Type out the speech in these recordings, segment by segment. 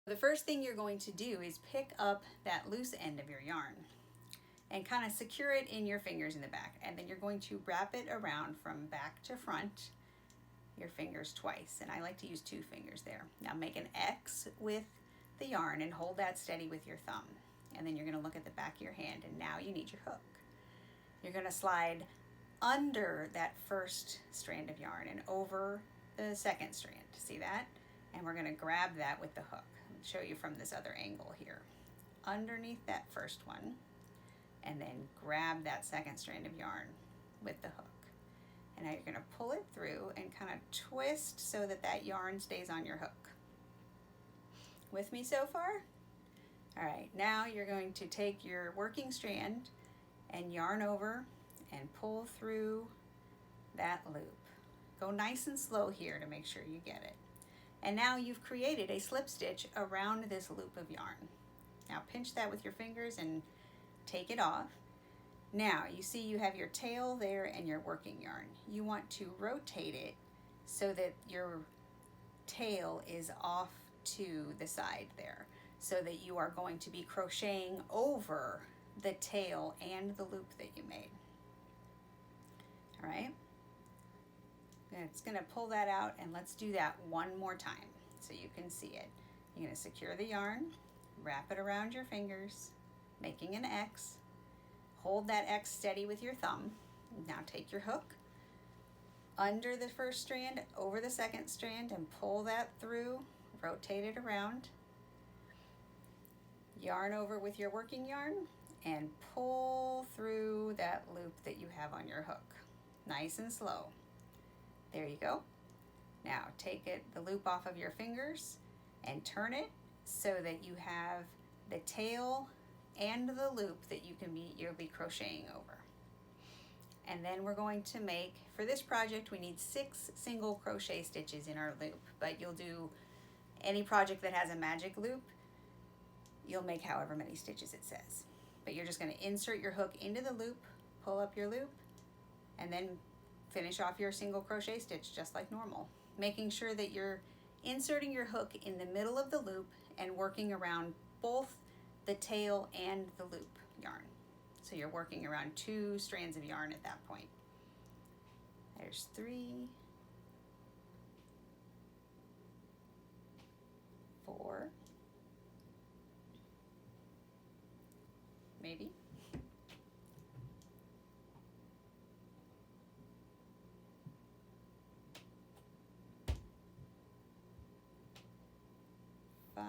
The first thing you're going to do is pick up that loose end of your yarn and kind of secure it in your fingers in the back, and then you're going to wrap it around from back to front, your fingers twice, and I like to use 2 fingers there. Now make an X with the yarn and hold that steady with your thumb, and then you're going to look at the back of your hand, and now you need your hook. You're going to slide under that first strand of yarn and over the second strand. See that? And we're going to grab that with the hook. I'll show you from this other angle here. Underneath that first one, and then grab that second strand of yarn with the hook. And now you're going to pull it through and kind of twist so that that yarn stays on your hook. With me so far? All right, now you're going to take your working strand and yarn over and pull through that loop. Go nice and slow here to make sure you get it. And now you've created a slip stitch around this loop of yarn. Now pinch that with your fingers and take it off. Now you see you have your tail there and your working yarn. You want to rotate it so that your tail is off to the side there, so that you are going to be crocheting over the tail and the loop that you made. All right, it's going to pull that out, and let's do that one more time so you can see it. You're going to secure the yarn, wrap it around your fingers, making an X. Hold that X steady with your thumb. Now take your hook under the first strand, over the second strand, and pull that through, rotate it around. Yarn over with your working yarn and pull through that loop that you have on your hook. Nice and slow. There you go. Now take the loop off of your fingers and turn it so that you have the tail and the loop that you'll be crocheting over. And then we're going to make, for this project, we need 6 single crochet stitches in our loop, but you'll do any project that has a magic loop, you'll make however many stitches it says. But you're just going to insert your hook into the loop, pull up your loop, and then finish off your single crochet stitch just like normal, making sure that you're inserting your hook in the middle of the loop and working around both the tail and the loop yarn. So you're working around 2 strands of yarn at that point. There's 3, 4, maybe. 5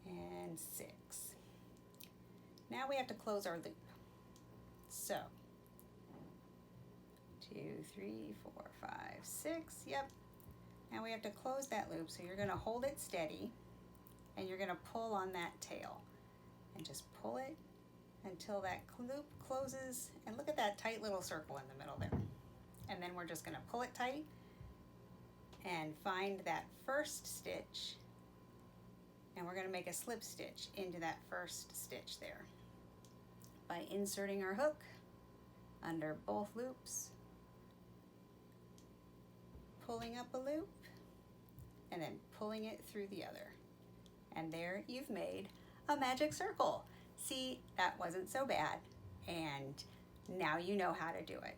and 6. Now we have to close our loop. So 2, 3, 4, 5, 6. Yep. Now we have to close that loop. So you're going to hold it steady and you're going to pull on that tail and just pull it until that loop closes. And look at that tight little circle in the middle there. And then we're just going to pull it tight and find that first stitch, and we're going to make a slip stitch into that first stitch there by inserting our hook under both loops, pulling up a loop, and then pulling it through the other. And there you've made a magic circle. See, that wasn't so bad, and now you know how to do it.